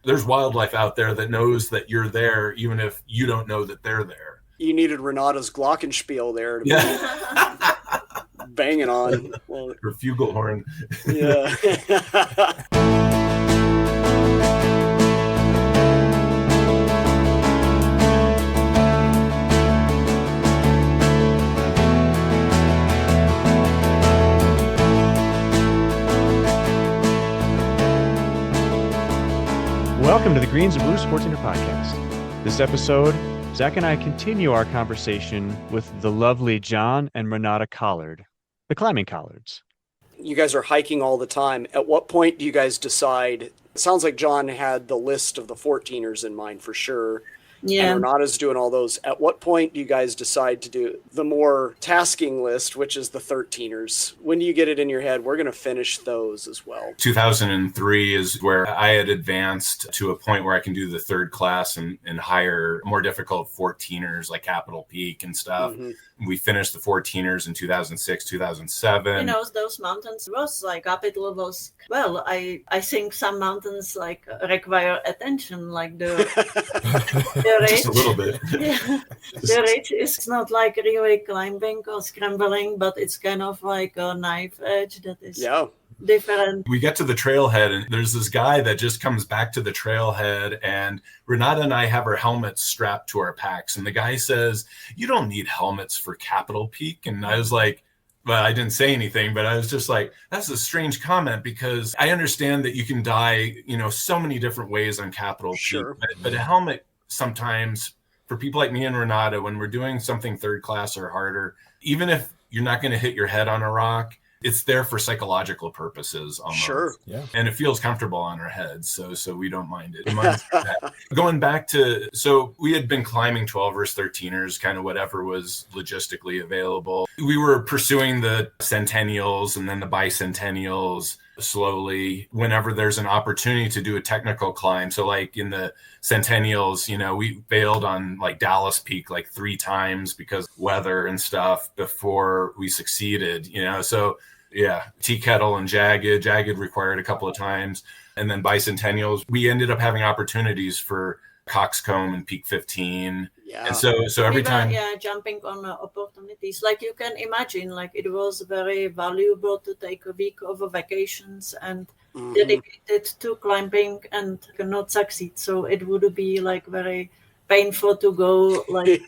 there's wildlife out there that knows that you're there, even if you don't know that they're there. You needed Renata's glockenspiel there to be banging on. Well, or flugelhorn. Yeah. Welcome to the Greens and Blues Sports Center podcast. This episode, Zach and I continue our conversation with the lovely John and Renata Collard, the climbing Collards. You guys are hiking all the time. At what point do you guys decide? It sounds like John had the list of the 14ers in mind for sure. Yeah. And Renata's doing all those. At what point do you guys decide to do the more tasking list, which is the 13ers? When do you get it in your head? We're going to finish those as well. 2003 is where I had advanced to a point where I can do the third class and hire more difficult 14ers like Capitol Peak and stuff. Mm-hmm. We finished the 14ers in 2006, 2007. You know, those mountains was like capital was, well, I think some mountains like require attention, like the range. Just a little bit. Yeah. The range is not like really climbing or scrambling, but it's kind of like a knife edge that is different. We get to the trailhead and there's this guy that just comes back to the trailhead, and Renata and I have our helmets strapped to our packs, and the guy says, "You don't need helmets for Capitol Peak." And I was like, well, I didn't say anything, but I was just like, that's a strange comment, because I understand that you can die, so many different ways on Capitol Peak, but a helmet sometimes for people like me and Renata, when we're doing something third class or harder, even if you're not going to hit your head on a rock, it's there for psychological purposes almost. Sure. Yeah. And it feels comfortable on our heads. So we don't mind it. Going back to, so we had been climbing 12ers, 13ers, kind of whatever was logistically available. We were pursuing the centennials and then the bicentennials slowly whenever there's an opportunity to do a technical climb. So like in the centennials, we failed on like Dallas Peak like 3 times because of weather and stuff before we succeeded, so yeah, Tea Kettle and Jagged required a couple of times. And then bicentennials, we ended up having opportunities for Coxcomb and Peak 15. Yeah. And so every time. Yeah, jumping on opportunities. Like you can imagine, like it was very valuable to take a week of vacations and dedicated to climbing and not succeed. So it would be like very painful to go like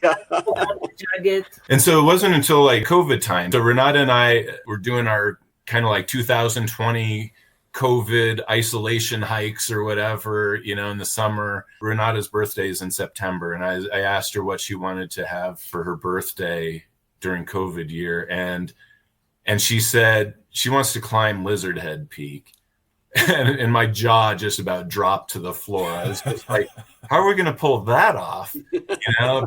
Jagged. And so it wasn't until like COVID time. So Renata and I were doing our kind of like 2020 COVID isolation hikes or whatever, in the summer. Renata's birthday is in September, and I asked her what she wanted to have for her birthday during COVID year, and she said she wants to climb Lizard Head Peak. And my jaw just about dropped to the floor. I was just like, how are we going to pull that off?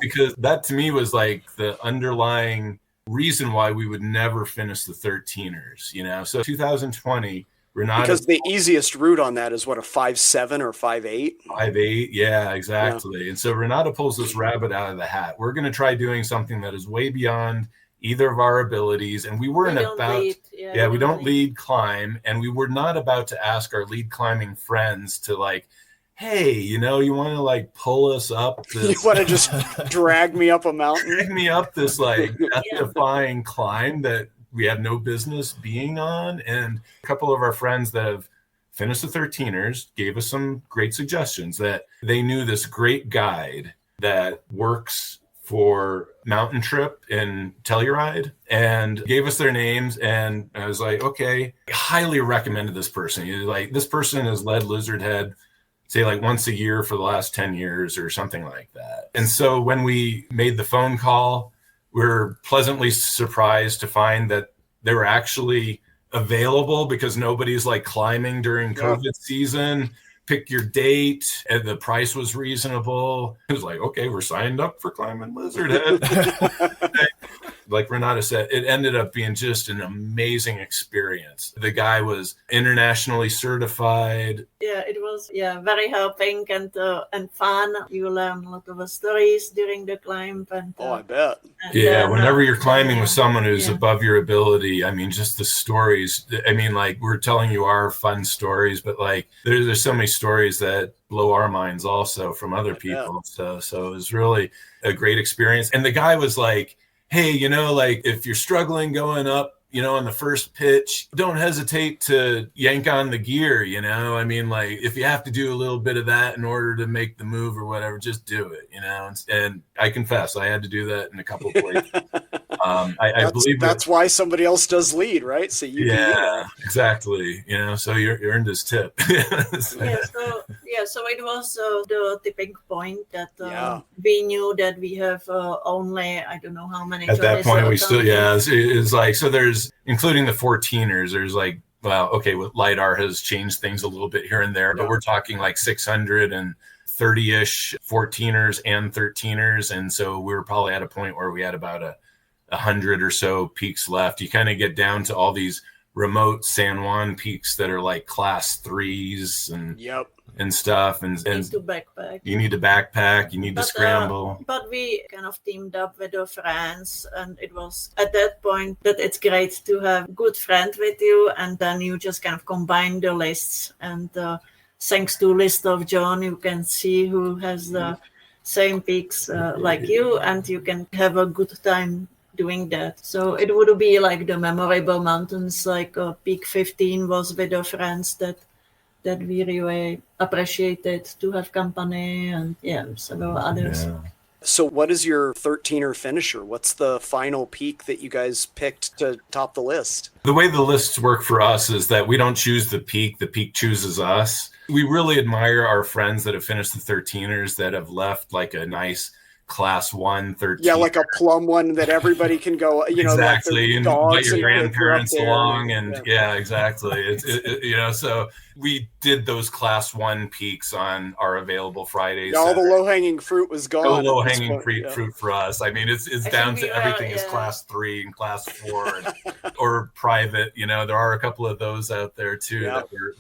Because that to me was like the underlying reason why we would never finish the 13ers, So 2020, Renata. Because the easiest route on that is what, a 5.7 or 5.8? 5.8, yeah, exactly. Yeah. And so Renata pulls this rabbit out of the hat. We're going to try doing something that is way beyond either of our abilities, and we weren't we don't lead climb, and we were not about to ask our lead climbing friends to like, hey, you want to like pull us up this, you want to just drag me up a mountain, drag me up this like death-defying climb that we have no business being on. And a couple of our friends that have finished the 13ers gave us some great suggestions, that they knew this great guide that works for Mountain Trip and Telluride, and gave us their names. And I was like, okay, I highly recommended this person. This person has led Lizard Head, say like once a year for the last 10 years or something like that. And so when we made the phone call, we were pleasantly surprised to find that they were actually available, because nobody's like climbing during COVID season. Pick your date, and the price was reasonable. It was like, okay, we're signed up for climbing Lizard Head. like Renata said, it ended up being just an amazing experience. The guy was internationally certified. Yeah, it was very helping and fun. You learn a lot of stories during the climb, and I bet. Yeah, whenever you're climbing with someone who's above your ability, I mean, just the stories. I mean, like we're telling you our fun stories, but like there's so many stories that blow our minds also from other people. So it was really a great experience. And the guy was like, hey, you know, like if you're struggling going up, you know, on the first pitch, don't hesitate to yank on the gear, you know? I mean, like if you have to do a little bit of that in order to make the move or whatever, just do it, you know? And I confess, I had to do that in a couple of places. I believe that's why somebody else does lead, right? So you can do that. Exactly. You know, so you earned his tip. So it was the tipping point that we knew that we have only, I don't know how many. At that point, we still, it's like, so there's, including the 14ers, there's like, well, okay, with LiDAR has changed things a little bit here and there, but we're talking like 630-ish 14ers and 13ers. And so we were probably at a point where we had about 100 or so peaks left. You kind of get down to all these remote San Juan peaks that are like class 3s and stuff. And you need to backpack. You need to backpack. You need to scramble. But we kind of teamed up with our friends, and it was at that point that it's great to have a good friend with you, and then you just kind of combine the lists. And thanks to List of John, you can see who has the same peaks like you, and you can have a good time doing that. So it would be like the memorable mountains, like Peak 15 was with our friends that we really appreciated to have company, and several others. Yeah. So what is your 13er finisher? What's the final peak that you guys picked to top the list? The way the lists work for us is that we don't choose the peak chooses us. We really admire our friends that have finished the 13ers that have left like a nice class 1 13. Yeah, like a plum one that everybody can go, you know, exactly, like and invite your grandparents along, and exactly. It's you know, so we did those class 1 peaks on our available Fridays. All the low-hanging fruit was gone. No low-hanging fruit for us. I mean, it's down to everything is class 3 and class 4 or private. You know, there are a couple of those out there too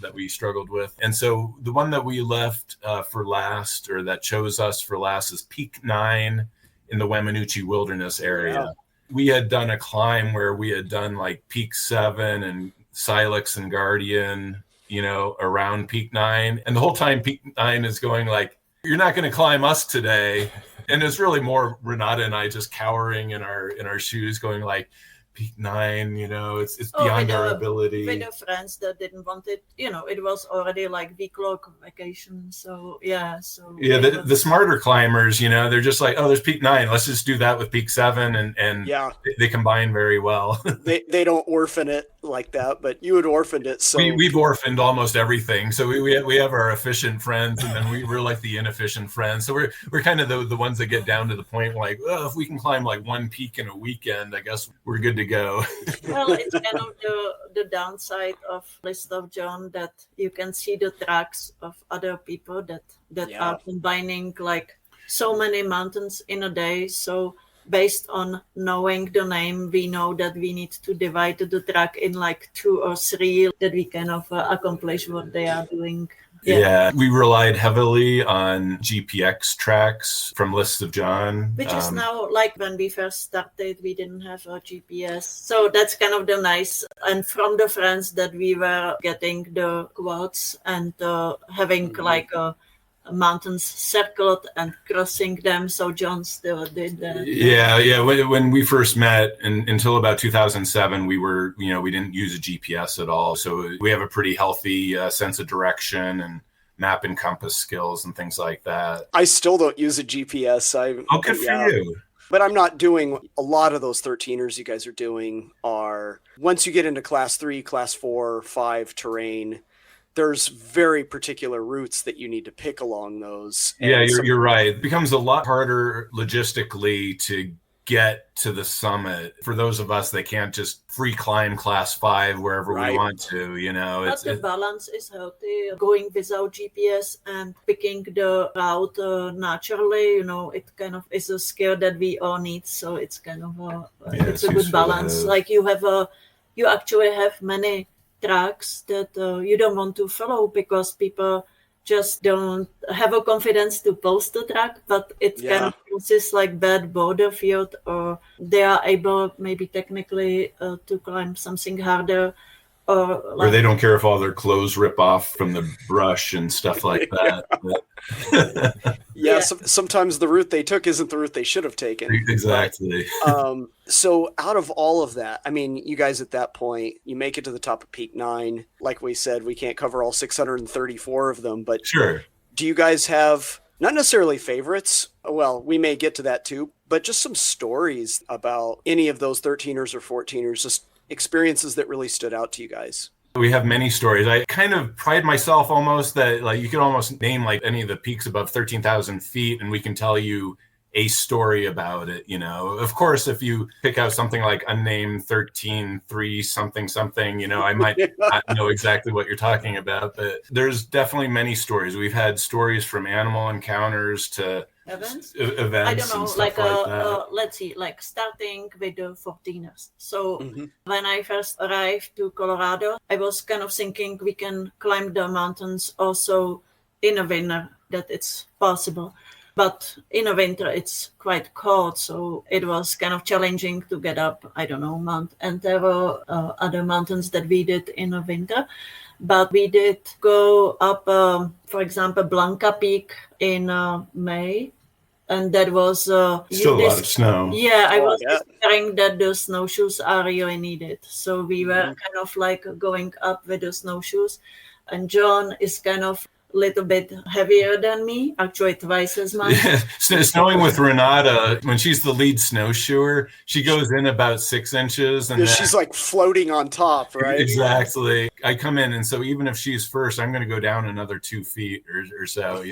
that we struggled with. And so the one that we left for last, or that chose us for last, is Peak 9 in the Weminuche Wilderness area. Yeah. We had done a climb where we had done like Peak 7 and Silex and Guardian, you know, around Peak 9. And the whole time Peak 9 is going like, you're not going to climb us today. And it's really more Renata and I just cowering in our shoes going like, Peak 9, you know, it's beyond our ability. With our friends that didn't want it, you know, it was already like week-long vacation. So the smarter climbers, you know, they're just like, oh, there's Peak 9, let's just do that with Peak 7, and they combine very well. they don't orphan it like that, but you had orphaned it. So we've orphaned almost everything. So we have our efficient friends, and then we're like the inefficient friends. So we're kind of the ones that get down to the point like, well, if we can climb like 1 peak in a weekend, I guess we're good to go. Well, it's kind of the downside of List of John, that you can see the tracks of other people that are combining like so many mountains in a day. So based on knowing the name, we know that we need to divide the track in like 2 or 3 that we kind of accomplish what they are doing. Yeah, we relied heavily on GPX tracks from List of John. Which is now, like when we first started, we didn't have a GPS. So that's kind of the nice. And from the friends that we were getting the quads and having like mountains circled and crossing them. So John still did that. Yeah. When we first met, until about 2007, we didn't use a GPS at all. So we have a pretty healthy sense of direction and map and compass skills and things like that. I still don't use a GPS. Good for you. But I'm not doing a lot of those 13ers you guys are doing. Are once you get into class 3, class 4, 5 terrain, there's very particular routes that you need to pick along those. Yeah, you're right. It becomes a lot harder logistically to get to the summit for those of us that can't just free climb class 5 wherever we want to, But the balance is healthy. Going without GPS and picking the route naturally, it kind of is a skill that we all need. So it's kind of it's a good balance. Like you actually have many tracks that you don't want to follow because people just don't have a confidence to post the track, but it kind of consists like bad border field, or they are able maybe technically to climb something harder, or they don't care if all their clothes rip off from the brush and stuff like that. Sometimes the route they took isn't the route they should have taken. Exactly. So out of all of that, I mean, you guys at that point, you make it to the top of Peak 9. Like we said, we can't cover all 634 of them, but sure. Do you guys have not necessarily favorites? Well, we may get to that too, but just some stories about any of those 13ers or 14ers, just experiences that really stood out to you guys. We have many stories. I kind of pride myself almost that like you could almost name like any of the peaks above 13,000 feet and we can tell you a story about it. Of course, if you pick out something like unnamed 13.3 something, I might not know exactly what you're talking about, but there's definitely many stories. We've had stories from animal encounters to events. I don't know, like let's see, like starting with the 14ers. So when I first arrived to Colorado, I was kind of thinking we can climb the mountains also in a winter, that it's possible. But in a winter, it's quite cold, so it was kind of challenging to get up, I don't know, Mount Antero, other mountains that we did in a winter. But we did go up, for example, Blanca Peak in May, and that was... still a lot of snow. Yeah, I was discovering that the snowshoes are really needed. So we were kind of like going up with the snowshoes, and John is kind of little bit heavier than me, actually twice as much. Yeah. Snowing with Renata, when she's the lead snowshoer, she goes in about 6 inches. And she's like floating on top, right? Exactly. I come in, and so even if she's first, I'm going to go down another 2 feet or so,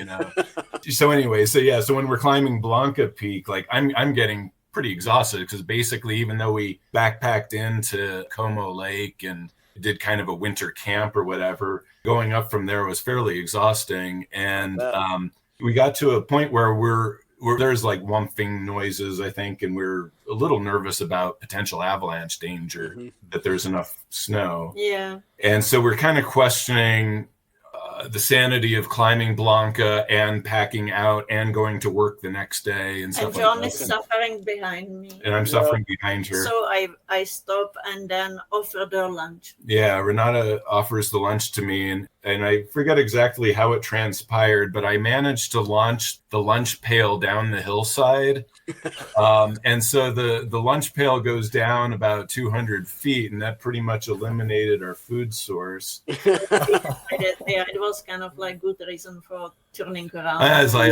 So anyway, so when we're climbing Blanca Peak, like I'm getting pretty exhausted because basically even though we backpacked into Como Lake and did kind of a winter camp or whatever, going up from there was fairly exhausting. And we got to a point where there's like wumping noises, I think, and we're a little nervous about potential avalanche danger, that there's enough snow. Yeah. And so we're kind of questioning the sanity of climbing Blanca and packing out and going to work the next day and stuff like that. And John is suffering behind me. And I'm suffering behind her. So I stop and then offer the lunch. Yeah, Renata offers the lunch to me, and I forget exactly how it transpired, but I managed to launch the lunch pail down the hillside. And so the lunch pail goes down about 200 feet, and that pretty much eliminated our food source. It was kind of like good reason for turning around. I was like,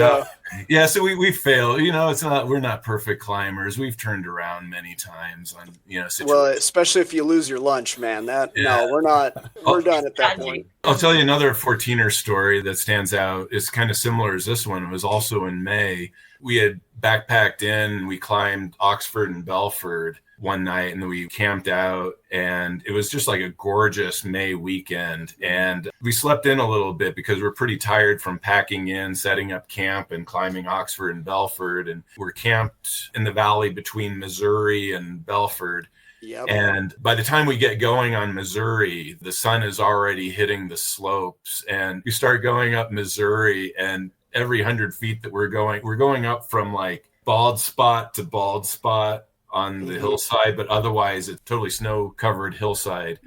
so we fail. We're not perfect climbers. We've turned around many times on situations. Well, especially if you lose your lunch, man. No, we're not. We're done at that point. I'll tell you another 14er story that stands out. It's kind of similar as this one. It was also in May. We had backpacked in. We climbed Oxford and Belford one night, and then we camped out, and it was just like a gorgeous May weekend. And we slept in a little bit because we're pretty tired from packing in, setting up camp, and climbing Oxford and Belford. And we're camped in the valley between Missouri and Belford. Yep. And by the time we get going on Missouri, the sun is already hitting the slopes, and we start going up Missouri, and every 100 feet that we're going up from like bald spot to bald spot on the hillside, but otherwise it's totally snow covered hillside.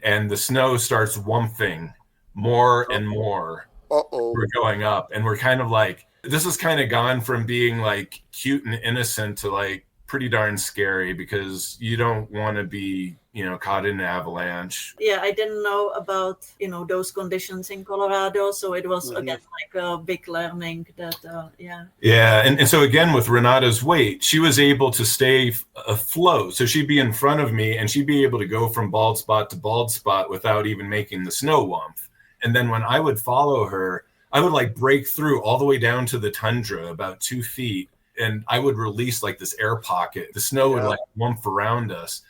And the snow starts wumping more and more. We're going up, and we're kind of like, this has kind of gone from being like cute and innocent to like pretty darn scary, because you don't want to be caught in an avalanche. Yeah, I didn't know about those conditions in Colorado, so it was again like a big learning that and so again with Renata's weight, she was able to stay afloat, so she'd be in front of me and she'd be able to go from bald spot to bald spot without even making the snow wump. And then when I would follow her, I would like break through all the way down to the tundra about 2 feet, and I would release like this air pocket. The snow would like lump around us,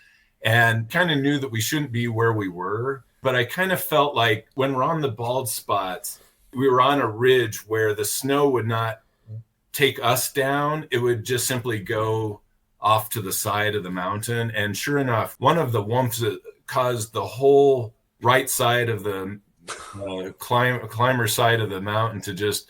and kind of knew that we shouldn't be where we were. But I kind of felt like when we're on the bald spots, we were on a ridge where the snow would not take us down. It would just simply go off to the side of the mountain. And sure enough, one of the whumps that caused the whole right side of the climber side of the mountain to just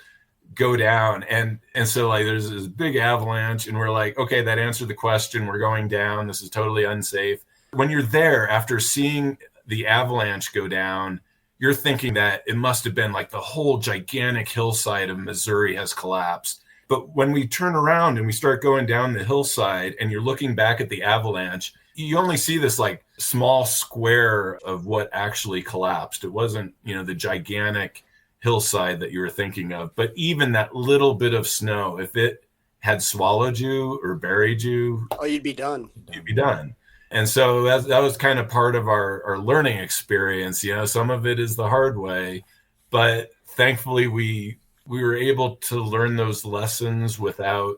go down. And so like there's this big avalanche, and we're like, okay, that answered the question. We're going down. This is totally unsafe. When you're there after seeing the avalanche go down, you're thinking that it must have been like the whole gigantic hillside of Missouri has collapsed. But when we turn around and we start going down the hillside and you're looking back at the avalanche, you only see this like small square of what actually collapsed. It wasn't, the gigantic hillside that you were thinking of. But even that little bit of snow, if it had swallowed you or buried you, you'd be done. You'd be done. And so that was kind of part of our learning experience. Some of it is the hard way, but thankfully we were able to learn those lessons without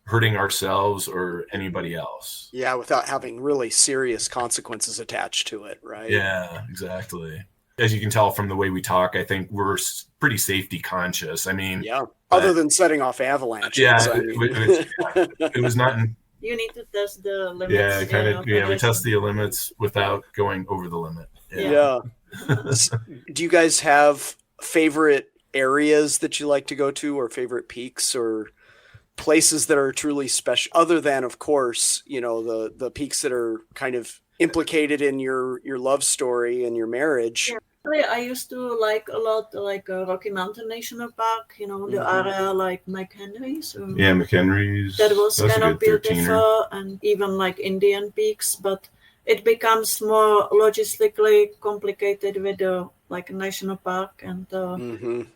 hurting ourselves or anybody else. Yeah, without having really serious consequences attached to it, right? Yeah, exactly. As you can tell from the way we talk, I think we're pretty safety conscious. I mean, other than setting off avalanches. It was not. You need to test the limits. Yeah, kind of. Yeah, we test the limits without going over the limit. Yeah. Do you guys have favorite areas that you like to go to, or favorite peaks, or places that are truly special, other than, of course, the peaks that are kind of implicated in your love story and your marriage? Yeah. I used to like a lot Rocky Mountain National Park, the area like McHenry's. McHenry's. That was kind of beautiful, and even like Indian Peaks, but it becomes more logistically complicated with the national park and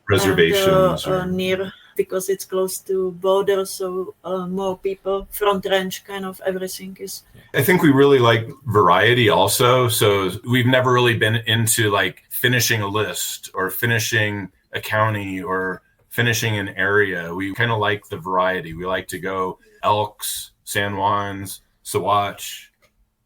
reservations near, because it's close to borders, so more people, front range, kind of everything is. I think we really like variety also. So we've never really been into like finishing a list or finishing a county or finishing an area. We kind of like the variety. We like to go Elks, San Juans, Saguache,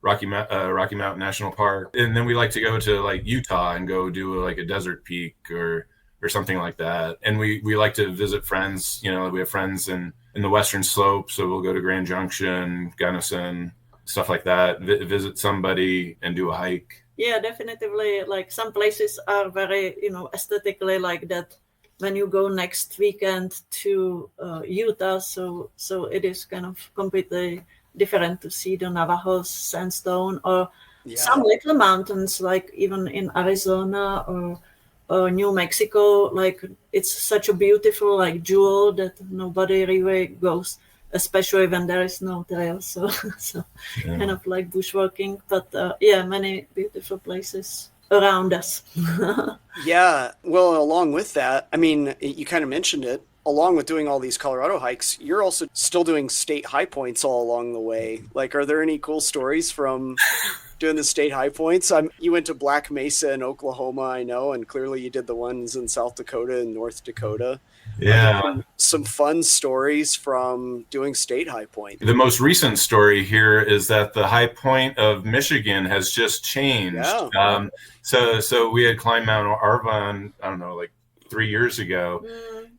Rocky Mountain National Park. And then we like to go to like Utah and go do like a desert peak or something like that. And we like to visit friends. We have friends in the Western Slope, so we'll go to Grand Junction, Gunnison, stuff like that, visit somebody and do a hike. Yeah, definitely. Like some places are very, aesthetically like that. When you go next weekend to Utah, so it is kind of completely different to see the Navajos sandstone, or some little mountains, like even in Arizona or New Mexico. Like it's such a beautiful like jewel that nobody really goes, especially when there is no trail. So kind of like bushwalking, but many beautiful places around us. Yeah. Well, along with that, I mean, you kind of mentioned it, along with doing all these Colorado hikes, you're also still doing state high points all along the way. Like, are there any cool stories from doing the state high points? You went to Black Mesa in Oklahoma, I know, and clearly you did the ones in South Dakota and North Dakota. Yeah. Some fun stories from doing state high point. The most recent story here is that the high point of Michigan has just changed. Yeah. So we had climbed Mount Arvon, I don't know, like 3 years ago,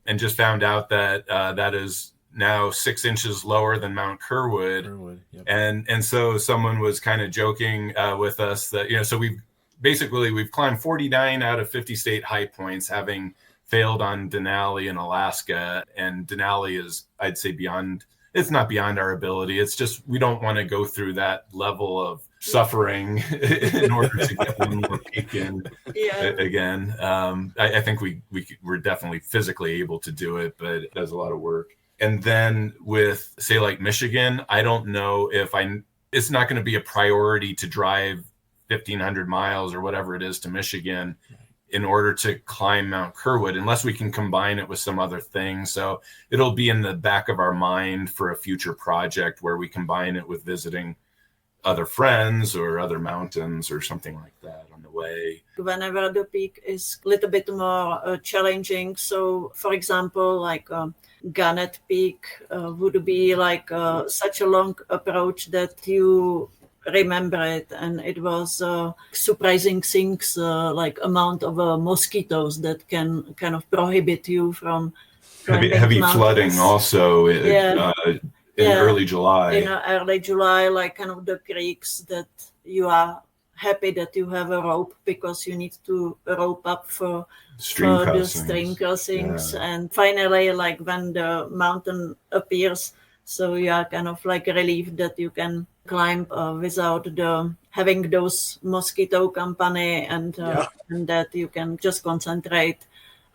and just found out that that is now 6 inches lower than Mount Kerwood. Yep. And so someone was kind of joking with us that, so we've climbed 49 out of 50 state high points, having failed on Denali in Alaska. And Denali is, I'd say, it's not beyond our ability. It's just, we don't want to go through that level of suffering in order to get one more peak in again. I think we're definitely physically able to do it, but it does a lot of work. And then with, say, like Michigan, I don't know if it's not going to be a priority to drive 1,500 miles or whatever it is to Michigan in order to climb Mount Kerwood, unless we can combine it with some other thing. So it'll be in the back of our mind for a future project where we combine it with visiting other friends or other mountains or something like that on the way. Whenever the peak is a little bit more challenging, so for example, like Gannett Peak would be like such a long approach that you remember it, and it was surprising things like amount of mosquitoes that can kind of prohibit you from heavy flooding also in early July. In early July, like kind of the creeks that you are happy that you have a rope because you need to rope up for the stream crossings. And finally, like when the mountain appears, so you are kind of like relieved that you can climb without having those mosquito company and that you can just concentrate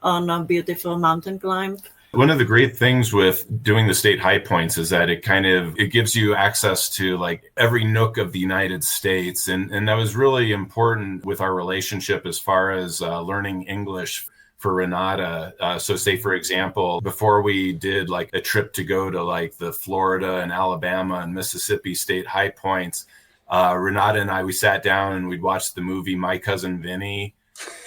on a beautiful mountain climb. One of the great things with doing the state high points is that it gives you access to like every nook of the United States. And that was really important with our relationship as far as learning English for Renata. So say, for example, before we did like a trip to go to like the Florida and Alabama and Mississippi state high points, Renata and we sat down and we'd watch the movie My Cousin Vinny.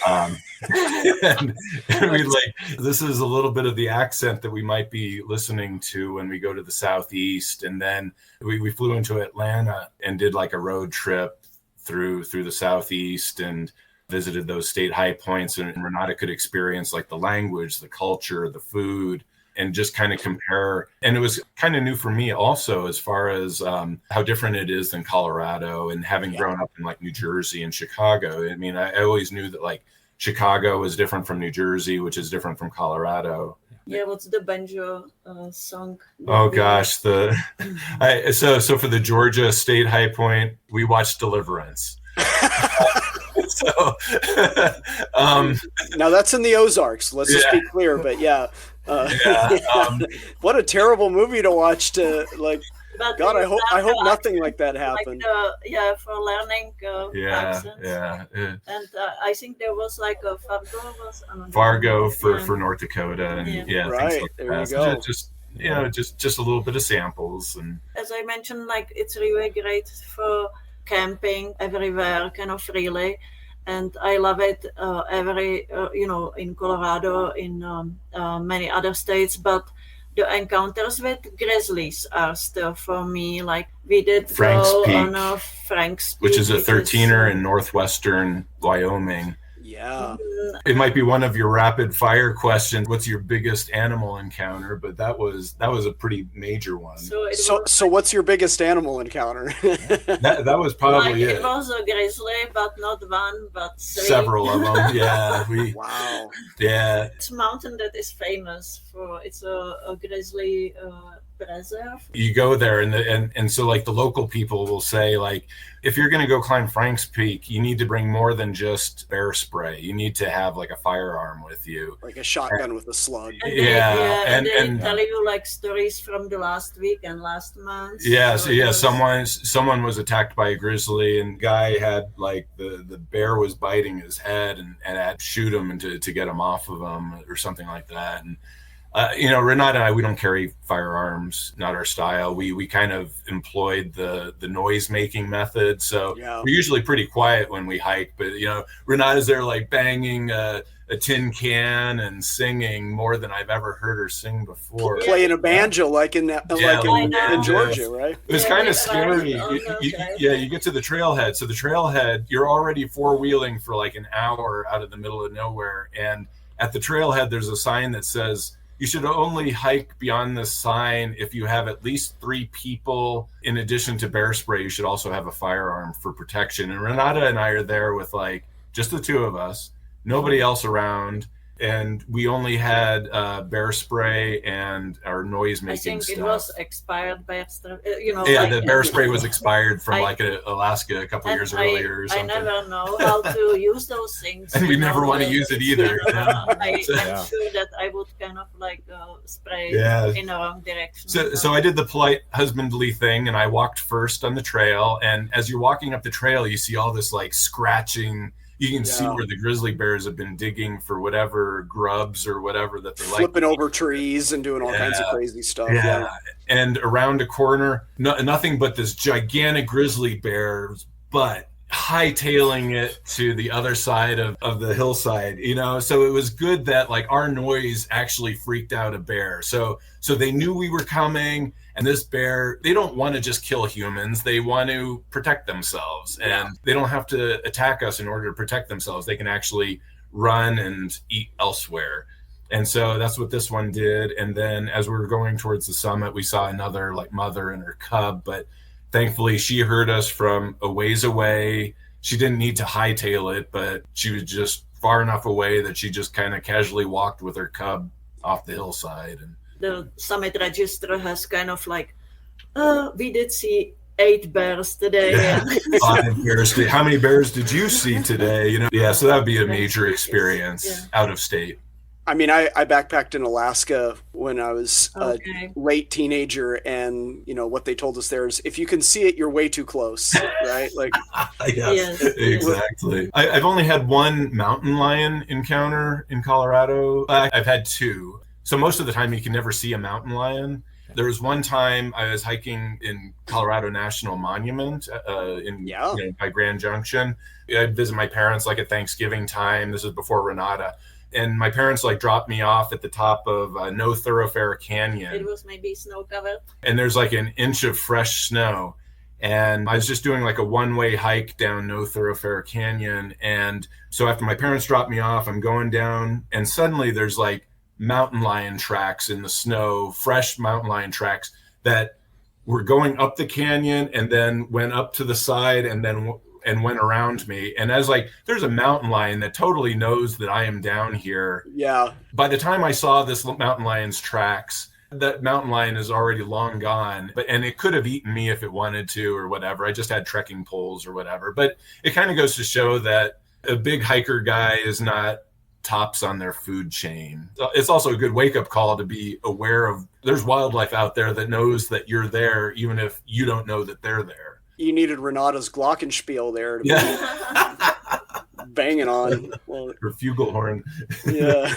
And we like, this is a little bit of the accent that we might be listening to when we go to the Southeast. And then we flew into Atlanta and did like a road trip through the Southeast and visited those state high points, and Renata could experience like the language, the culture, the food, and just kind of compare. And it was kind of new for me also as far as how different it is than Colorado, and having grown up in like New Jersey and Chicago. I mean, I always knew that like Chicago was different from New Jersey, which is different from Colorado. Yeah, what's the banjo song? Oh gosh, so for the Georgia State High Point, we watched Deliverance. So now that's in the Ozarks. Let's just be clear, but what a terrible movie to watch. To like, but God, I hope nothing like that happened. Like for learning accents. And I think there was like a Fargo for North Dakota, and right like there you go. Just a little bit of samples, and as I mentioned, like it's really great for camping everywhere, kind of freely. And I love it in Colorado, in many other states. But the encounters with grizzlies are still for me. Like we did Frank's Peak, on Frank's Peak, which is a 13er in northwestern Wyoming. Yeah. It might be one of your rapid fire questions. What's your biggest animal encounter? But that was a pretty major one. So what's your biggest animal encounter? that was probably it. It was a grizzly, but not one, but three. Several of them. Yeah. Wow. Yeah. It's a mountain that is famous for. It's a grizzly preserve. You go there, and so like the local people will say, like, if you're going to go climb Frank's Peak, you need to bring more than just bear spray. You need to have like a firearm with you, like a shotgun with a slug. And they tell you like stories from the last week and last month. Yeah, someone was attacked by a grizzly, and guy had like the bear was biting his head, and had to shoot him to get him off of him or something like that. And Renata and I, we don't carry firearms, not our style. We kind of employed the noise making method. So we're usually pretty quiet when we hike, but Renata's there like banging a tin can and singing more than I've ever heard her sing before. Playing a banjo like in Georgia, right? It was kind of scary. You get to the trailhead. So the trailhead, you're already four-wheeling for like an hour out of the middle of nowhere. And at the trailhead, there's a sign that says, you should only hike beyond this sign if you have at least 3 people. In addition to bear spray, you should also have a firearm for protection. And Renata and I are there with like just the 2 of us, nobody else around. And we only had bear spray and our noise making stuff. I think it was expired bear spray. The bear spray was expired from Alaska a couple years earlier or something. I never know how to use those things. And we never want to use it either. I'm sure that I would kind of like spray in the wrong direction. So I did the polite husbandly thing, and I walked first on the trail. And as you're walking up the trail, you see all this like scratching. You can see where the grizzly bears have been digging for whatever grubs or whatever that they like. Flipping over trees and doing all kinds of crazy stuff. and around a corner, nothing but this gigantic grizzly bear's butt hightailing it to the other side of the hillside, so it was good that like our noise actually freaked out a bear. So they knew we were coming, and this bear, they don't want to just kill humans, they want to protect themselves, and they don't have to attack us in order to protect themselves. They can actually run and eat elsewhere. And so that's what this one did. And then as we were going towards the summit, we saw another like mother and her cub, but thankfully, she heard us from a ways away. She didn't need to hightail it, but she was just far enough away that she just kind of casually walked with her cub off the hillside. And the summit register has kind of like, we did see 8 bears today. Yeah. 5 bears. How many bears did you see today? So that would be a major experience out of state. I mean, I backpacked in Alaska when I was a late teenager, and what they told us there is, if you can see it, you're way too close, right? Like, yes, exactly. I've only had one mountain lion encounter in Colorado. I've had 2. So most of the time, you can never see a mountain lion. There was one time I was hiking in Colorado National Monument by Grand Junction. I'd visit my parents like at Thanksgiving time. This is before Renata. And my parents like dropped me off at the top of No Thoroughfare Canyon. It was maybe snow covered. And there's like an inch of fresh snow. And I was just doing like a one-way hike down No Thoroughfare Canyon. And so after my parents dropped me off, I'm going down, and suddenly there's like mountain lion tracks in the snow, fresh mountain lion tracks that were going up the canyon and then went up to the side and went around me. And I was like, there's a mountain lion that totally knows that I am down here. Yeah. By the time I saw this mountain lion's tracks, that mountain lion is already long gone, and it could have eaten me if it wanted to or whatever. I just had trekking poles or whatever. But it kind of goes to show that a big hiker guy is not tops on their food chain. It's also a good wake-up call to be aware of there's wildlife out there that knows that you're there, even if you don't know that they're there. You needed Renata's glockenspiel there to be banging on. Her flugelhorn. Yeah.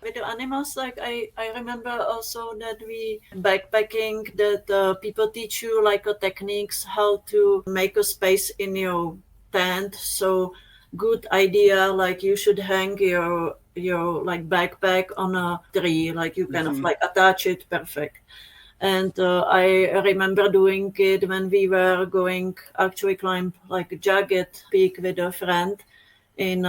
With the animals, like I remember also that we backpacking, that people teach you like techniques how to make a space in your tent. So good idea, like you should hang your like backpack on a tree, like you kind of like attach it perfect. And I remember doing it when we were going actually climb like a jagged peak with a friend in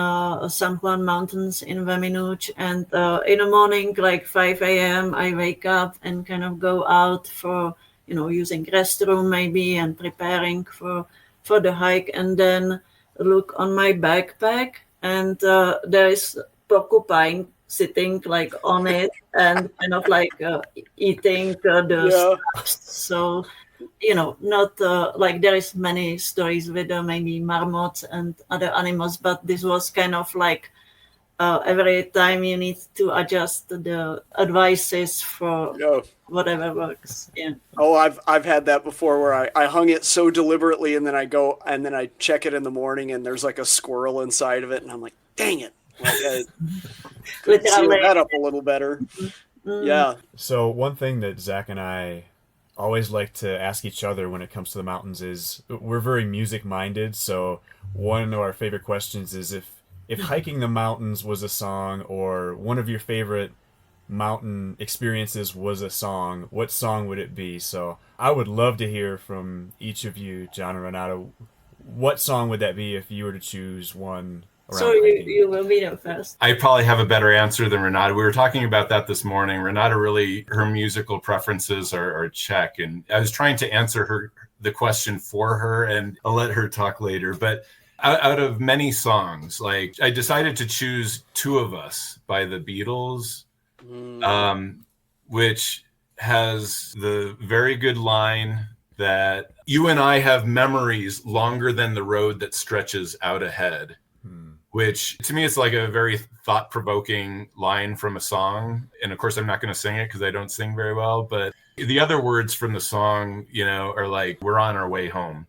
San Juan Mountains in Veminuch. And in the morning, like 5 a.m., I wake up and kind of go out for, using restroom maybe and preparing for the hike. And then look on my backpack, and there is porcupine sitting like on it and kind of like eating the stuff. So, not like there is many stories with maybe marmots and other animals, but this was kind of like every time you need to adjust the advices for whatever works. Yeah. Oh, I've had that before where I hung it so deliberately, and then I go and then I check it in the morning and there's like a squirrel inside of it, and I'm like, dang it. Like, could seal that up a little better. Yeah. So one thing that Zach and I always like to ask each other when it comes to the mountains is we're very music minded. So one of our favorite questions is if hiking the mountains was a song, or one of your favorite mountain experiences was a song, what song would it be? So I would love to hear from each of you, John and Renata. What song would that be if you were to choose one? So you will be there first. I probably have a better answer than Renata. We were talking about that this morning. Renata really, her musical preferences are check. And I was trying to answer the question for her, and I'll let her talk later. But out of many songs, like I decided to choose Two of Us by the Beatles, which has the very good line that you and I have memories longer than the road that stretches out ahead. Which to me is like a very thought-provoking line from a song. And of course, I'm not going to sing it because I don't sing very well. But the other words from the song, are like, we're on our way home.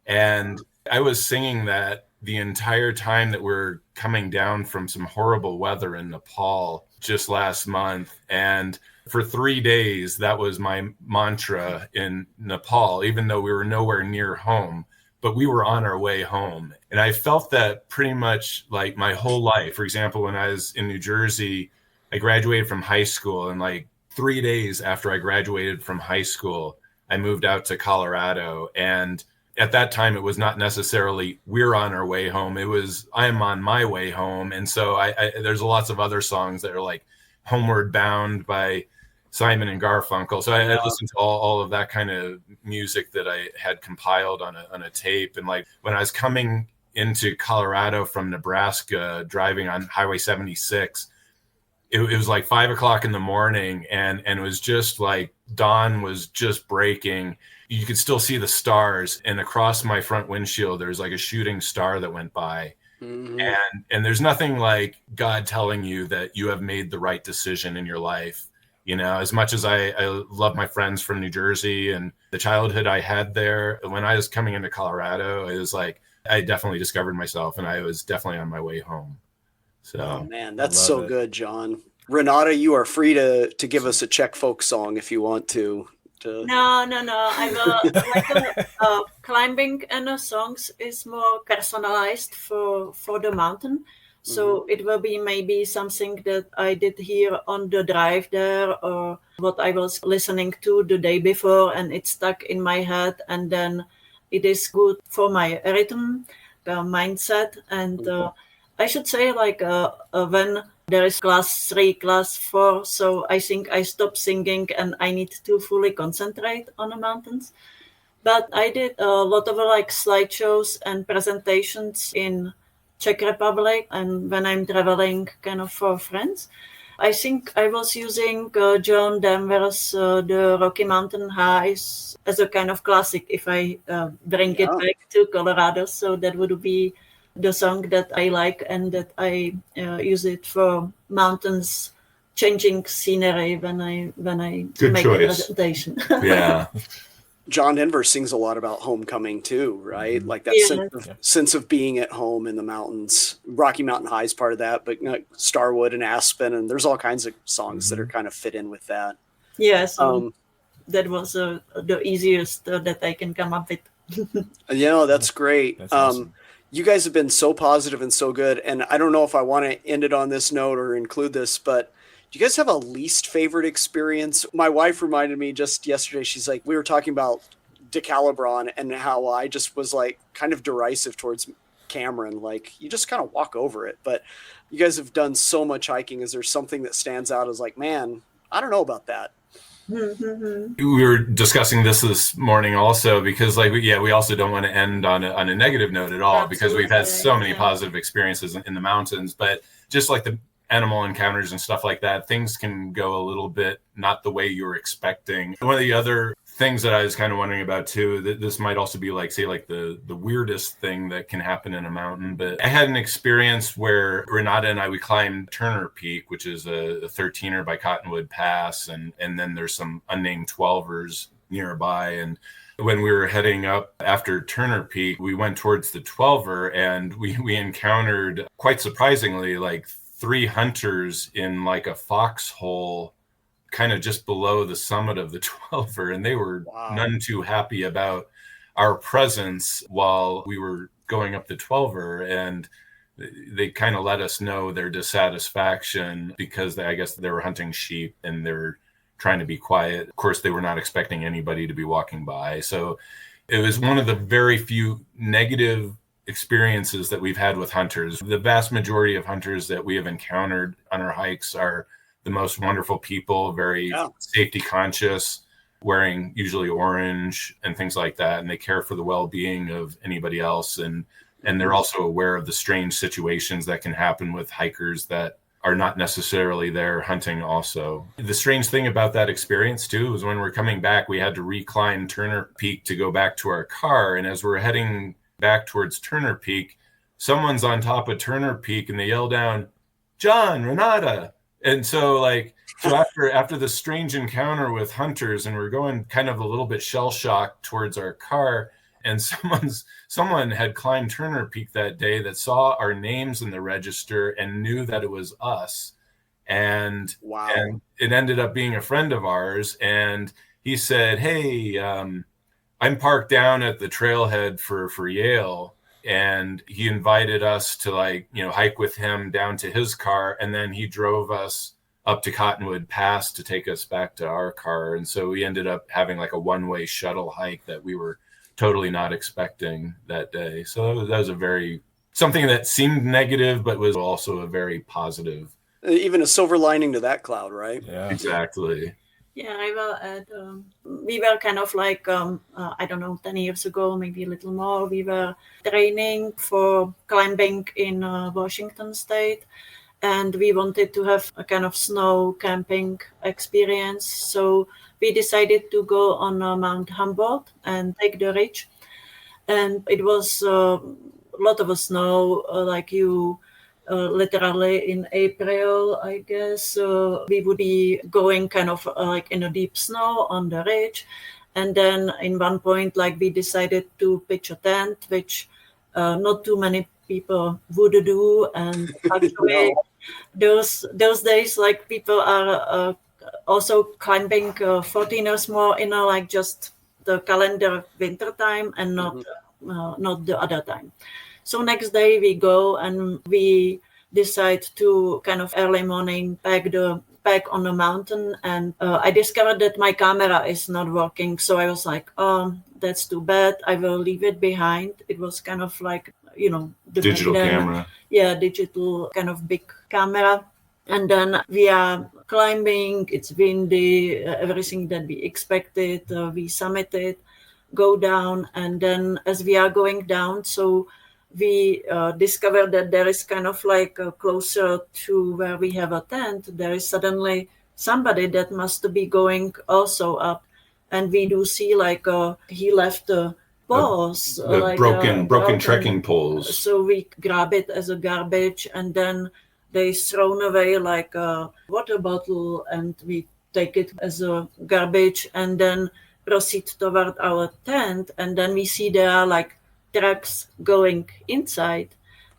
And I was singing that the entire time that we're coming down from some horrible weather in Nepal just last month. And for 3 days, that was my mantra in Nepal, even though we were nowhere near home, but we were on our way home. And I felt that pretty much like my whole life. For example, when I was in New Jersey, I graduated from high school, and like 3 days after I graduated from high school, I moved out to Colorado. And at that time, it was not necessarily we're on our way home. It was I'm on my way home. And so there's lots of other songs that are like Homeward Bound by Simon and Garfunkel. So I listened to all of that kind of music that I had compiled on a tape. And like when I was coming into Colorado from Nebraska, driving on Highway 76, it was like 5 o'clock in the morning, and it was just like dawn was just breaking. You could still see the stars, and across my front windshield, there's like a shooting star that went by. Mm-hmm. And there's nothing like God telling you that you have made the right decision in your life. You know, as much as I love my friends from New Jersey and the childhood I had there, when I was coming into Colorado, it was like I definitely discovered myself, and I was definitely on my way home. So, oh man, that's so good, John. Renata, you are free to give us a Czech folk song if you want to. No. I'm climbing and songs is more personalized for the mountain. So it will be maybe something that I did here on the drive there, or what I was listening to the day before, and it stuck in my head, and then it is good for my rhythm, mindset, and I should say like when there is class 3, class 4, so I think I stop singing and I need to fully concentrate on the mountains. But I did a lot of like slideshows and presentations in Czech Republic, and when I'm traveling kind of for friends. I think I was using John Denver's The Rocky Mountain Highs as a kind of classic if I bring it back to Colorado. So that would be the song that I like, and that I use it for mountains, changing scenery when I good make choice. a presentation. Yeah. John Denver sings a lot about homecoming too, right? Like that sense of being at home in the mountains. Rocky Mountain High is part of that, but Starwood and Aspen, and there's all kinds of songs that are kind of fit in with that. Yes, that was the easiest that I can come up with. That's great. That's awesome. You guys have been so positive and so good, and I don't know if I want to end it on this note or include this, but do you guys have a least favorite experience? My wife reminded me just yesterday, she's like, we were talking about DeCalibron and how I just was like kind of derisive towards Cameron. Like you just kind of walk over it, but you guys have done so much hiking. Is there something that stands out as like, man, I don't know about that? We were discussing this morning also, because like, we also don't want to end on a negative note at all. Absolutely. Because we've had so many positive experiences in the mountains, but just like the animal encounters and stuff like that, things can go a little bit not the way you were expecting. One of the other things that I was kind of wondering about too, that this might also be like, say, like the weirdest thing that can happen in a mountain, but I had an experience where Renata and we climbed Turner Peak, which is a 13er by Cottonwood Pass, and then there's some unnamed 12ers nearby. And when we were heading up after Turner Peak, we went towards the 12er, and we encountered, quite surprisingly, like 3 hunters in like a foxhole kind of just below the summit of the 12er, and they were none too happy about our presence while we were going up the 12er, and they kind of let us know their dissatisfaction because I guess they were hunting sheep and they were trying to be quiet. Of course, they were not expecting anybody to be walking by. So it was one of the very few negative experiences that we've had with hunters. The vast majority of hunters that we have encountered on our hikes are the most wonderful people, very safety conscious, wearing usually orange and things like that. And they care for the well-being of anybody else. And they're also aware of the strange situations that can happen with hikers that are not necessarily there hunting also. The strange thing about that experience too was when we're coming back, we had to reclimb Turner Peak to go back to our car. And as we're heading back towards Turner Peak, someone's on top of Turner Peak and they yell down, "John, Renata." And so after the strange encounter with hunters, and we're going kind of a little bit shell-shocked towards our car, and someone had climbed Turner Peak that day that saw our names in the register and knew that it was us. And Wow. and it ended up being a friend of ours, and he said, "Hey, I'm parked down at the trailhead for Yale," and he invited us to hike with him down to his car, and then he drove us up to Cottonwood Pass to take us back to our car. And so we ended up having like a one-way shuttle hike that we were totally not expecting that day. So that was something that seemed negative, but was also a very positive. Even a silver lining to that cloud, right? Yeah. Exactly. Yeah, I will add. We were kind of like, I don't know, 10 years ago, maybe a little more. We were training for climbing in Washington State, and we wanted to have a kind of snow camping experience. So we decided to go on Mount Humboldt and take the ridge. And it was a lot of snow, literally in April, I guess. We would be going kind of like in a deep snow on the ridge. And then in one point, we decided to pitch a tent, which not too many people would do. And actually, those days, people are also climbing 14ers more in just the calendar winter time and not the other time. So next day we go and we decide to kind of early morning pack on the mountain, and I discovered that my camera is not working. So I was like, oh, that's too bad. I will leave it behind. It was kind of like, the digital camera. Yeah, digital kind of big camera. And then we are climbing. It's windy, everything that we expected. We summited, go down, and then as we are going down, so we discovered that there is kind of closer to where we have a tent, there is suddenly somebody that must be going also up, and we do see he left poles, broken trekking poles. So we grab it as a garbage, and then they thrown away like a water bottle, and we take it as a garbage, and then proceed toward our tent, and then we see there are trucks going inside,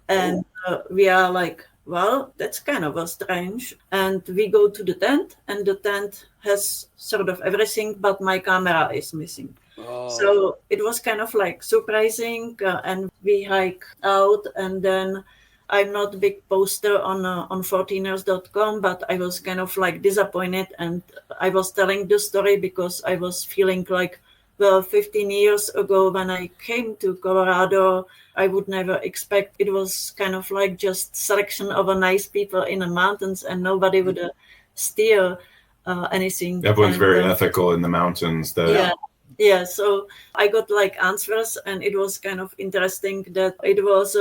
and we are like, well, that's kind of strange. And we go to the tent, and the tent has sort of everything, but my camera is missing. So it was kind of surprising, and we hike out, and then I'm not a big poster on 14ers.com, but I was kind of disappointed, and I was telling the story because I was feeling 15 years ago when I came to Colorado, I would never expect. It was kind of just selection of a nice people in the mountains, and nobody would steer anything. Everyone's very ethical in the mountains. Yeah, so I got answers, and it was kind of interesting that it was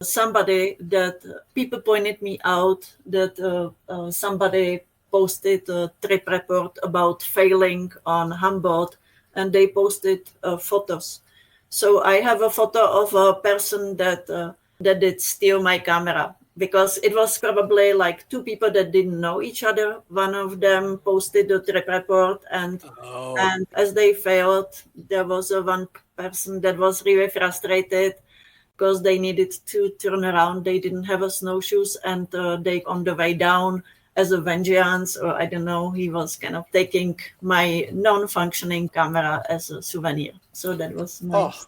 somebody that people pointed me out that somebody posted a trip report about failing on Humboldt, and they posted photos. So I have a photo of a person that did steal my camera, because it was probably two people that didn't know each other. One of them posted a trip report, and as they failed, there was one person that was really frustrated because they needed to turn around. They didn't have a snowshoes, and they on the way down, as a vengeance, or I don't know, he was kind of taking my non-functioning camera as a souvenir. So that was nice.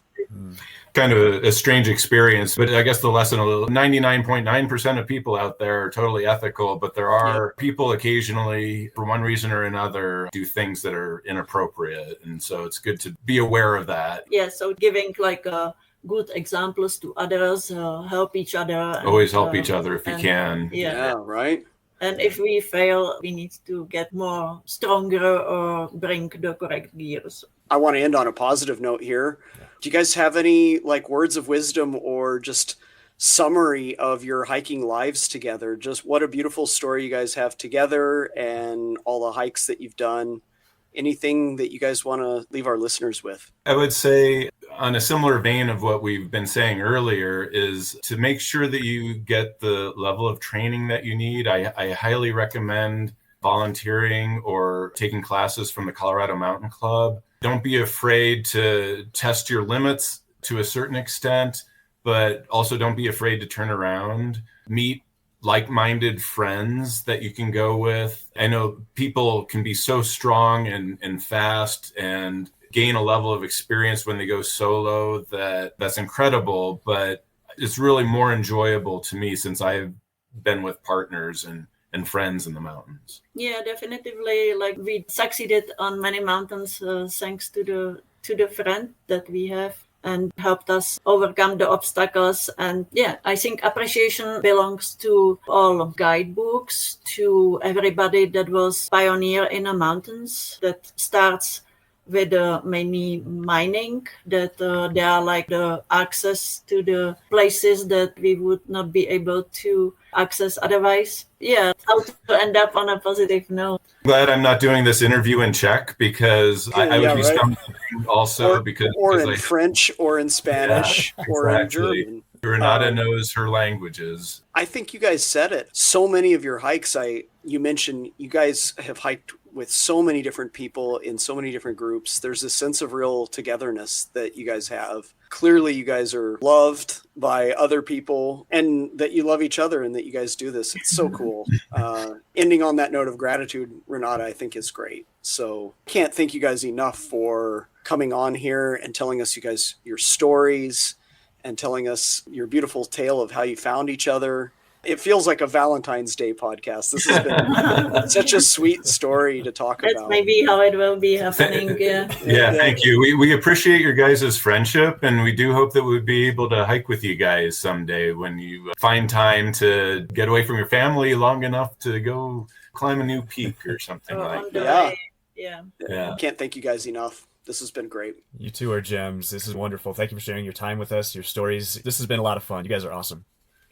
Kind of a strange experience, but I guess the lesson, 99.9% of people out there are totally ethical, but there are people occasionally, for one reason or another, do things that are inappropriate. And so it's good to be aware of that. Yeah, so giving good examples to others, help each other. Always help each other if you can. Yeah, right. And if we fail, we need to get more stronger or bring the correct gears. I want to end on a positive note here. Do you guys have any words of wisdom or just summary of your hiking lives together? Just what a beautiful story you guys have together, and all the hikes that you've done. Anything that you guys want to leave our listeners with? I would say, on a similar vein of what we've been saying earlier, is to make sure that you get the level of training that you need. I highly recommend volunteering or taking classes from the Colorado Mountain Club. Don't be afraid to test your limits to a certain extent, but also don't be afraid to turn around, meet like-minded friends that you can go with. I know people can be so strong and fast and gain a level of experience when they go solo that's incredible, but it's really more enjoyable to me since I've been with partners and friends in the mountains. Yeah, definitively. Like we succeeded on many mountains thanks to the friend that we have and helped us overcome the obstacles. And yeah, I think appreciation belongs to all guidebooks, to everybody that was pioneer in the mountains. That starts with mainly mining, that there are like the access to the places that we would not be able to access otherwise. Yeah, how to end up on a positive note. Glad I'm not doing this interview in Czech because I would be stumbling also because in French or in Spanish or in German. Renata knows her languages. I think you guys said it. So many of your hikes, you mentioned you guys have hiked with so many different people in so many different groups. There's a sense of real togetherness that you guys have. Clearly, you guys are loved by other people and that you love each other and that you guys do this. It's so cool. Ending on that note of gratitude, Renata, I think is great. So can't thank you guys enough for coming on here and telling us your stories and telling us your beautiful tale of how you found each other. It feels like a Valentine's Day podcast. This has been such a sweet story to talk about. That's maybe how it will be happening. Yeah, thank you. We appreciate your guys' friendship, and we do hope that we'll be able to hike with you guys someday when you find time to get away from your family long enough to go climb a new peak or something like that. Yeah. Can't thank you guys enough. This has been great. You two are gems. This is wonderful. Thank you for sharing your time with us, your stories. This has been a lot of fun. You guys are awesome.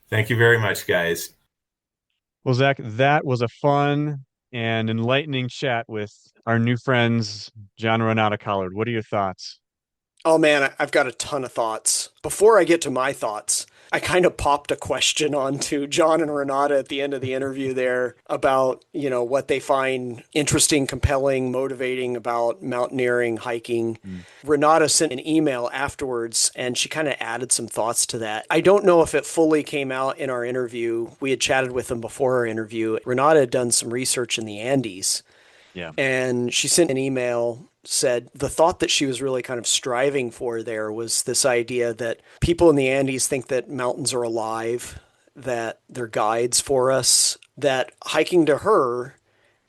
Thank you very much, guys. Well, Zach, that was a fun and enlightening chat with our new friends, John and Renata Collard. What are your thoughts? Oh, man, I've got a ton of thoughts. Before I get to my thoughts, I kind of popped a question onto John and Renata at the end of the interview there about, what they find interesting, compelling, motivating about mountaineering, hiking. Renata sent an email afterwards and she kind of added some thoughts to that. I don't know if it fully came out in our interview. We had chatted with them before our interview. Renata had done some research in the Andes. Yeah. And she sent an email, said the thought that she was really kind of striving for there was this idea that people in the Andes think that mountains are alive, that they're guides for us, that hiking to her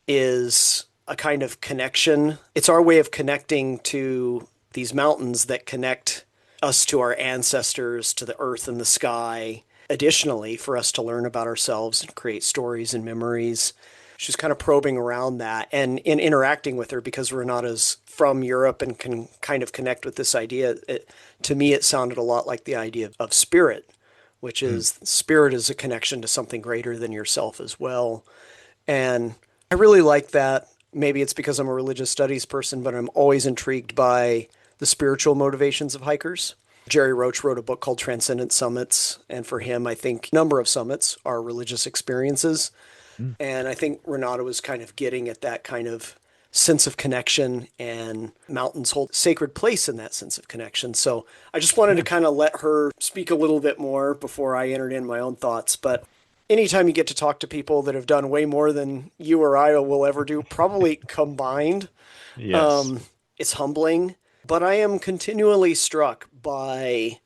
is a kind of connection. It's our way of connecting to these mountains that connect us to our ancestors, to the earth and the sky. Additionally, for us to learn about ourselves and create stories and memories. She's kind of probing around that and in interacting with her because Renata's from Europe and can kind of connect with this idea. To me, it sounded a lot like the idea of spirit, which is spirit is a connection to something greater than yourself as well. And I really like that. Maybe it's because I'm a religious studies person, but I'm always intrigued by the spiritual motivations of hikers. Jerry Roach wrote a book called Transcendent Summits. And for him, I think a number of summits are religious experiences. And I think Renata was kind of getting at that kind of sense of connection, and mountains hold a sacred place in that sense of connection. So I just wanted to kind of let her speak a little bit more before I entered in my own thoughts. But anytime you get to talk to people that have done way more than you or I will ever do, probably combined, it's humbling. But I am continually struck by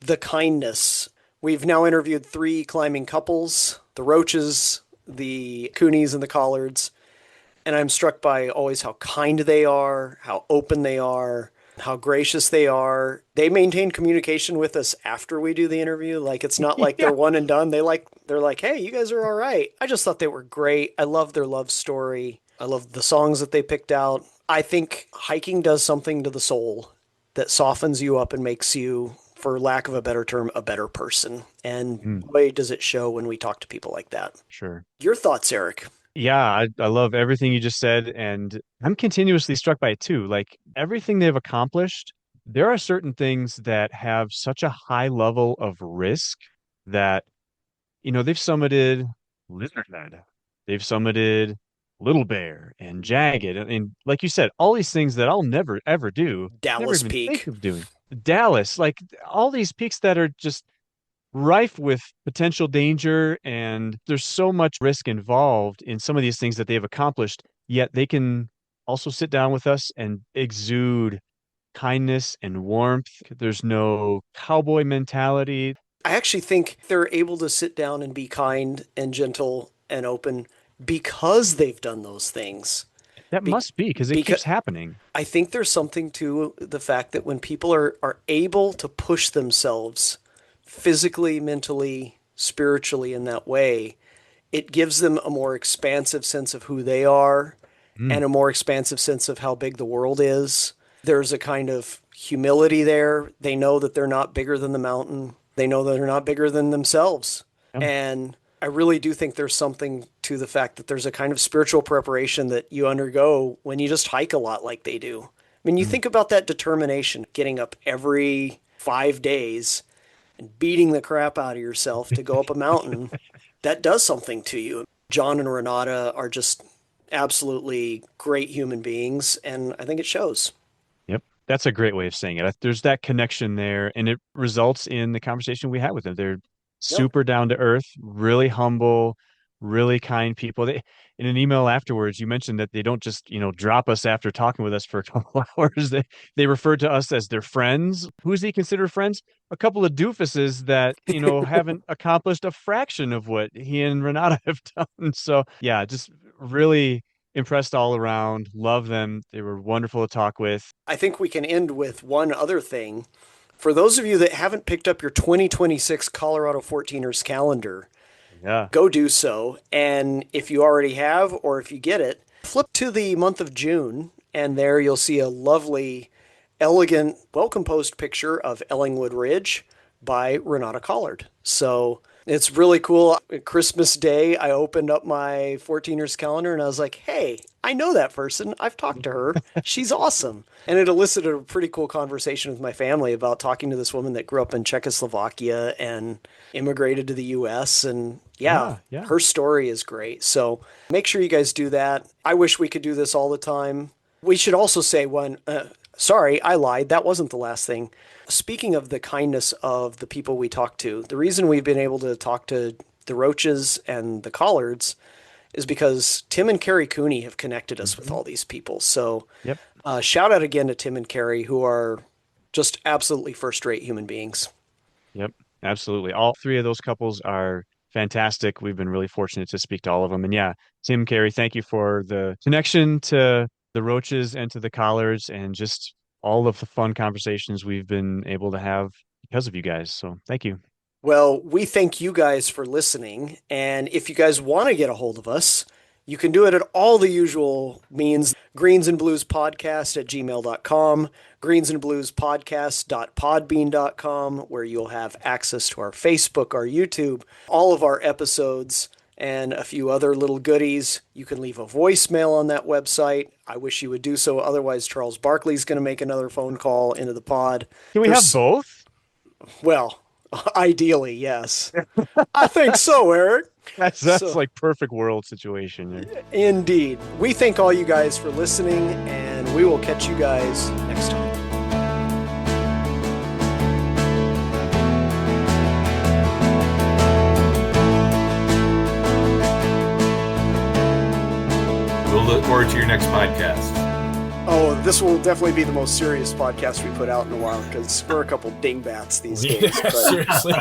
the kindness. We've now interviewed 3 climbing couples, the Roaches, the Coonies and the Collards, and I'm struck by always how kind they are, how open they are, how gracious they are. They maintain communication with us after we do the interview. Like, it's not like they're one and done. They're like, hey, you guys are all right. I just thought they were great. I love their love story. I love the songs that they picked out. I think hiking does something to the soul that softens you up and makes you, for lack of a better term, a better person. And boy, does it show when we talk to people like that. Sure. Your thoughts, Eric? Yeah, I love everything you just said. And I'm continuously struck by it too. Like everything they've accomplished, there are certain things that have such a high level of risk that, they've summited Lizard Head. They've summited Little Bear and Jagged. And like you said, all these things that I'll never, ever do. Dallas never even Peak. think of doing. Dallas, like all these peaks that are just rife with potential danger, and there's so much risk involved in some of these things that they've accomplished, yet they can also sit down with us and exude kindness and warmth. There's no cowboy mentality. I actually think they're able to sit down and be kind and gentle and open because they've done those things. That Be- must be because it because keeps happening. I think there's something to the fact that when people are able to push themselves physically, mentally, spiritually in that way, it gives them a more expansive sense of who they are and a more expansive sense of how big the world is. There's a kind of humility there. They know that they're not bigger than the mountain. They know that they're not bigger than themselves. Yeah. And I really do think there's something to the fact that there's a kind of spiritual preparation that you undergo when you just hike a lot like they do. I mean, you think about that determination, getting up every 5 days and beating the crap out of yourself to go up a mountain. That does something to you. John and Renata are just absolutely great human beings, and I think it shows. Yep. That's a great way of saying it. There's that connection there, and it results in the conversation we had with them. They're super down to earth, really humble, really kind people. In an email afterwards, you mentioned that they don't just, drop us after talking with us for a couple hours. They refer to us as their friends. Who does he consider friends? A couple of doofuses that, haven't accomplished a fraction of what he and Renata have done. So yeah, just really impressed all around. Love them. They were wonderful to talk with. I think we can end with one other thing. For those of you that haven't picked up your 2026 Colorado 14ers calendar, Yeah. go do so. And if you already have, or if you get it, flip to the month of June, and there you'll see a lovely, elegant, well-composed picture of Ellingwood Ridge by Renata Collard. So it's really cool. Christmas Day, I opened up my 14ers calendar and I was like, hey, I know that person. I've talked to her. She's awesome. And it elicited a pretty cool conversation with my family about talking to this woman that grew up in Czechoslovakia and immigrated to the U.S. And yeah, her story is great. So make sure you guys do that. I wish we could do this all the time. We should also say sorry, I lied. That wasn't the last thing. Speaking of the kindness of the people we talked to, the reason we've been able to talk to the Roaches and the Collards is because Tim and Carrie Cooney have connected us with all these people. So shout out again to Tim and Carrie, who are just absolutely first-rate human beings. Yep, absolutely. All three of those couples are fantastic. We've been really fortunate to speak to all of them. And yeah, Tim, Carrie, thank you for the connection to the Roaches and to the Collards and just all of the fun conversations we've been able to have because of you guys. So thank you. Well, we thank you guys for listening. And if you guys want to get a hold of us, you can do it at all the usual means. greensandbluespodcast@gmail.com, greensandbluespodcast.podbean.com, where you'll have access to our Facebook, our YouTube, all of our episodes, and a few other little goodies. You can leave a voicemail on that website. I wish you would do so. Otherwise, Charles Barkley's going to make another phone call into the pod. Can we have both? Well, ideally, yes. I think so, Eric. That's like perfect world situation. Indeed. We thank all you guys for listening, and we will catch you guys next time. We'll look forward to your next podcast. Oh, this will definitely be the most serious podcast we put out in a while because we're a couple dingbats these days. But, seriously.